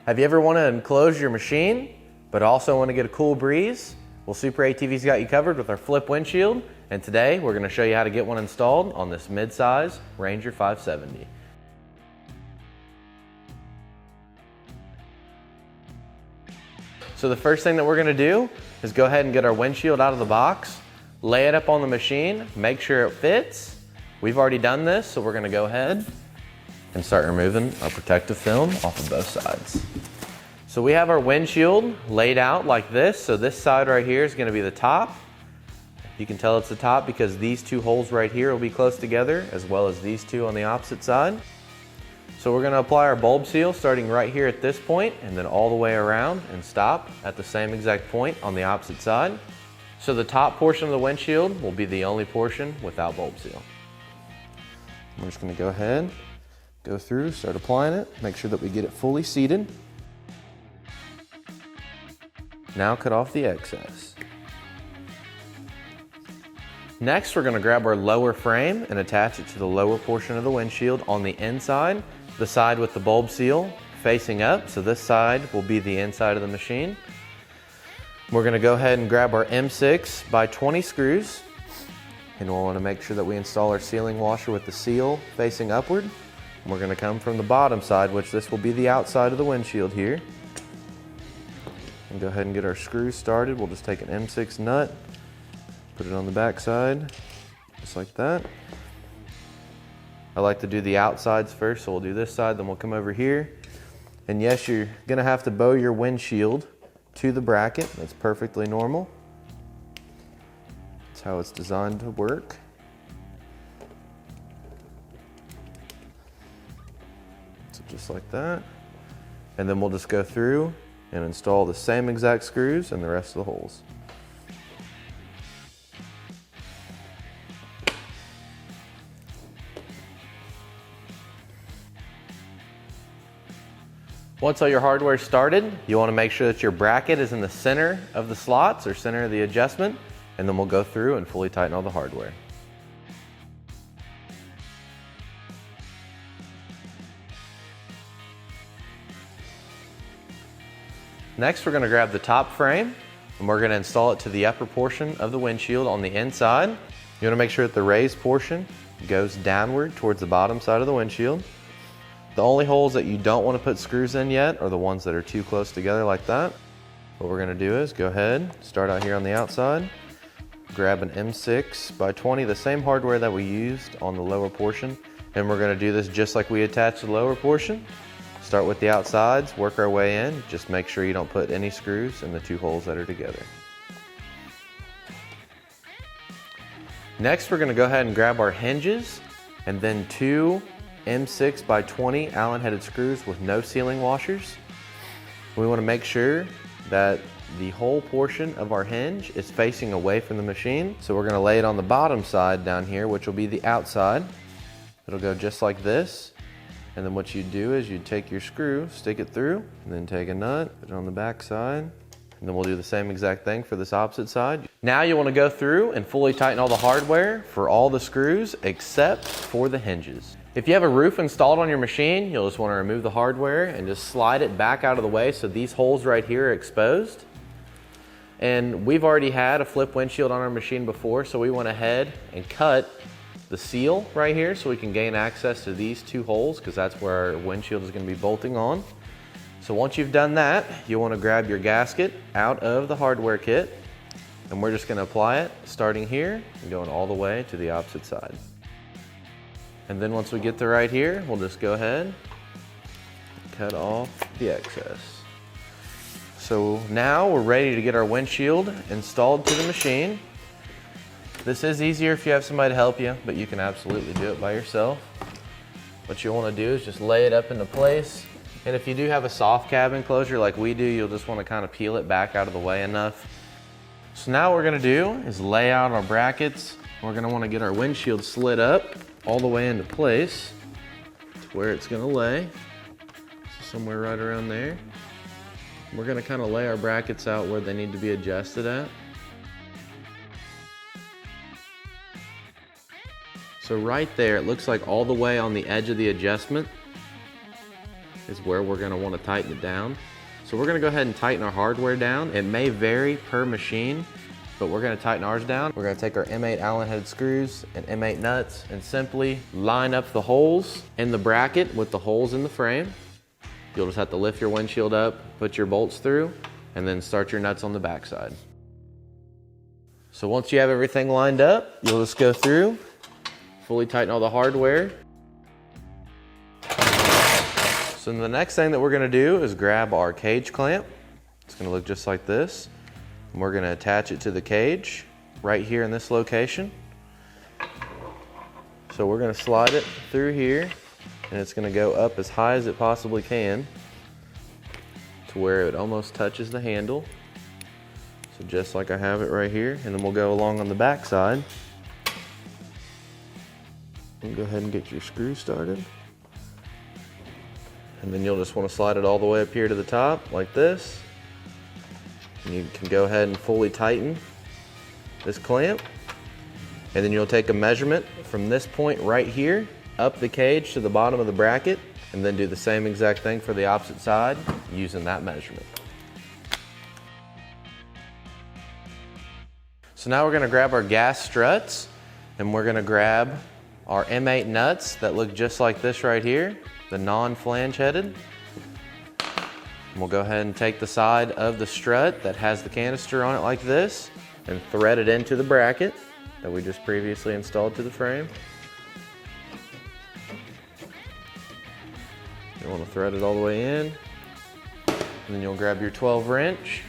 Have you ever want to enclose your machine, but also want to get a cool breeze? Well, SuperATV's got you covered with our flip windshield, and today we're going to show you how to get one installed on this Midsize Ranger 570. So the first thing that we're going to do is go ahead and get our windshield out of the box, lay it up on the machine, make sure it fits. We've already done this, so we're going to go ahead and start removing our protective film off of both sides. So we have our windshield laid out like this. So this side right here is going to be the top. You can tell it's the top because these two holes right here will be close together, as well as these two on the opposite side. So we're going to apply our bulb seal starting right here at this point and then all the way around and stop at the same exact point on the opposite side. So the top portion of the windshield will be the only portion without bulb seal. We're just going to go ahead, go through, start applying it, make sure that we get it fully seated. Now cut off the excess. Next, we're going to grab our lower frame and attach it to the lower portion of the windshield on the inside, the side with the bulb seal facing up. So this side will be the inside of the machine. We're going to go ahead and grab our M6 by 20 screws, and we'll want to make sure that we install our sealing washer with the seal facing upward. And we're going to come from the bottom side, which this will be the outside of the windshield here. And go ahead and get our screws started. We'll just take an M6 nut, put it on the back side, just like that. I like to do the outsides first, so we'll do this side, then we'll come over here. And yes, you're gonna have to bow your windshield to the bracket. That's perfectly normal. That's how it's designed to work. So just like that. And then we'll just go through and install the same exact screws in the rest of the holes. Once all your hardware is started, you want to make sure that your bracket is in the center of the slots or center of the adjustment, and then we'll go through and fully tighten all the hardware. Next, we're going to grab the top frame and we're going to install it to the upper portion of the windshield on the inside. You want to make sure that the raised portion goes downward towards the bottom side of the windshield. The only holes that you don't want to put screws in yet are the ones that are too close together like that. What we're going to do is go ahead, start out here on the outside, grab an M6 by 20, the same hardware that we used on the lower portion, and we're going to do this just like we attached the lower portion. Start with the outsides, work our way in, just make sure you don't put any screws in the two holes that are together. Next, we're going to go ahead and grab our hinges and then two M6 by 20 Allen headed screws with no sealing washers. We want to make sure that the whole portion of our hinge is facing away from the machine. So we're going to lay it on the bottom side down here, which will be the outside. It'll go just like this. And then what you do is you take your screw, stick it through, and then take a nut, put it on the back side. And then we'll do the same exact thing for this opposite side. Now you want to go through and fully tighten all the hardware for all the screws except for the hinges. If you have a roof installed on your machine, you'll just want to remove the hardware and just slide it back out of the way so these holes right here are exposed. And we've already had a flip windshield on our machine before, so we went ahead and cut the seal right here so we can gain access to these two holes because that's where our windshield is going to be bolting on. So once you've done that, you'll want to grab your gasket out of the hardware kit, and we're just going to apply it starting here and going all the way to the opposite side. And then once we get to right here, we'll just go ahead and cut off the excess. So now we're ready to get our windshield installed to the machine. This is easier if you have somebody to help you, but you can absolutely do it by yourself. What you'll want to do is just lay it up into place. And if you do have a soft cab enclosure like we do, you'll just want to kind of peel it back out of the way enough. So now what we're going to do is lay out our brackets. We're going to want to get our windshield slid up all the way into place to where it's going to lay. So somewhere right around there. We're going to kind of lay our brackets out where they need to be adjusted at. So right there, it looks like all the way on the edge of the adjustment, is where we're gonna wanna tighten it down. So we're gonna go ahead and tighten our hardware down. It may vary per machine, but we're gonna tighten ours down. We're gonna take our M8 Allen headed screws and M8 nuts and simply line up the holes in the bracket with the holes in the frame. You'll just have to lift your windshield up, put your bolts through, and then start your nuts on the backside. So once you have everything lined up, you'll just go through, fully tighten all the hardware. So the next thing that we're gonna do is grab our cage clamp. It's gonna look just like this. And we're gonna attach it to the cage right here in this location. So we're gonna slide it through here, and it's gonna go up as high as it possibly can to where it almost touches the handle. So just like I have it right here, and then we'll go along on the back side. And go ahead and get your screw started. And then you'll just want to slide it all the way up here to the top like this. And you can go ahead and fully tighten this clamp. And then you'll take a measurement from this point right here up the cage to the bottom of the bracket, and then do the same exact thing for the opposite side using that measurement. So now we're gonna grab our gas struts, and we're gonna grab our M8 nuts that look just like this right here, the non-flange headed. And we'll go ahead and take the side of the strut that has the canister on it like this and thread it into the bracket that we just previously installed to the frame. You want to thread it all the way in, and then you'll grab your 12 wrench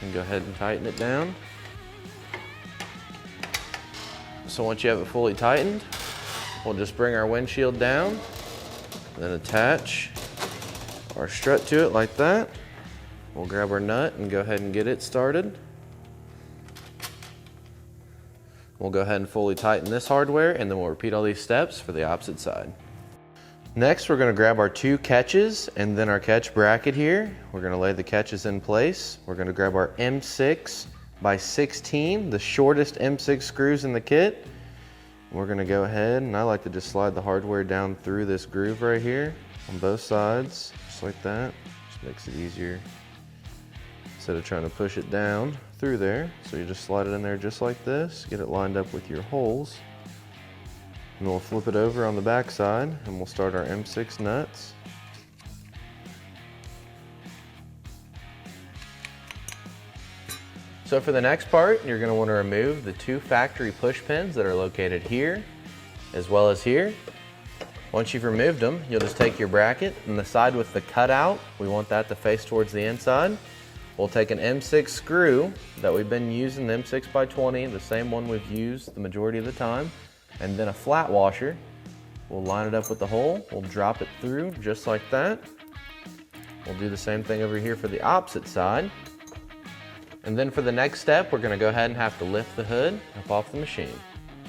and go ahead and tighten it down. So once you have it fully tightened, we'll just bring our windshield down, then attach our strut to it like that. We'll grab our nut and go ahead and get it started. We'll go ahead and fully tighten this hardware, and then we'll repeat all these steps for the opposite side. Next, we're gonna grab our 2 catches and then our catch bracket here. We're gonna lay the catches in place. We're gonna grab our M6 by 16, the shortest M6 screws in the kit. We're gonna go ahead, and I like to just slide the hardware down through this groove right here on both sides, just like that. Just makes it easier instead of trying to push it down through there. So you just slide it in there just like this, get it lined up with your holes. And we'll flip it over on the back side, and we'll start our M6 nuts. So for the next part, you're going to want to remove the 2 factory push pins that are located here as well as here. Once you've removed them, you'll just take your bracket, and the side with the cutout, we want that to face towards the inside. We'll take an M6 screw that we've been using, the M6 by 20, the same one we've used the majority of the time, and then a flat washer. We'll line it up with the hole, we'll drop it through just like that. We'll do the same thing over here for the opposite side. And then for the next step, we're gonna go ahead and have to lift the hood up off the machine.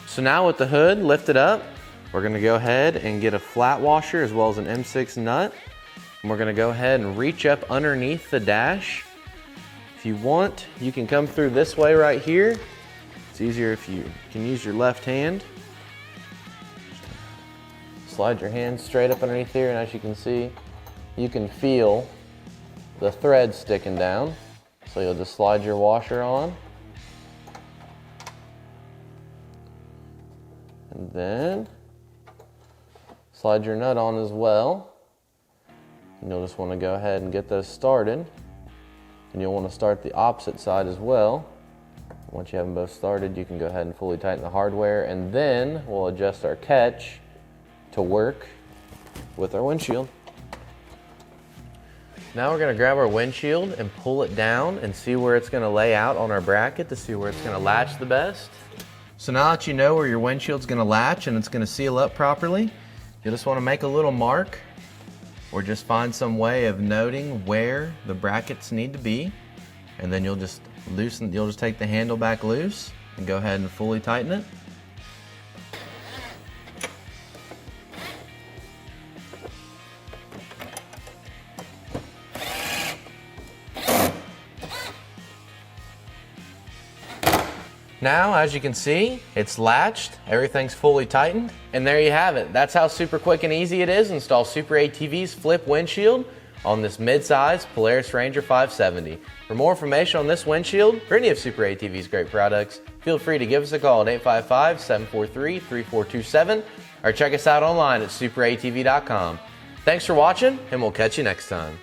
So now with the hood lifted up, we're gonna go ahead and get a flat washer as well as an M6 nut. And we're gonna go ahead and reach up underneath the dash. If you want, you can come through this way right here. It's easier if you can use your left hand. Slide your hand straight up underneath here, and as you can see, you can feel the thread sticking down. So you'll just slide your washer on. And then slide your nut on as well. And you'll just want to go ahead and get those started. And you'll want to start the opposite side as well. Once you have them both started, you can go ahead and fully tighten the hardware, and then we'll adjust our catch to work with our windshield. Now we're gonna grab our windshield and pull it down and see where it's gonna lay out on our bracket to see where it's gonna latch the best. So now that you know where your windshield's gonna latch and it's gonna seal up properly, you just wanna make a little mark or just find some way of noting where the brackets need to be, and then you'll just take the handle back loose and go ahead and fully tighten it. Now, as you can see, it's latched, everything's fully tightened, and there you have it. That's how super quick and easy it is to install SuperATV's flip windshield on this mid-size Polaris Ranger 570. For more information on this windshield or any of SuperATV's great products, feel free to give us a call at 855-743-3427 or check us out online at superatv.com. Thanks for watching, and we'll catch you next time.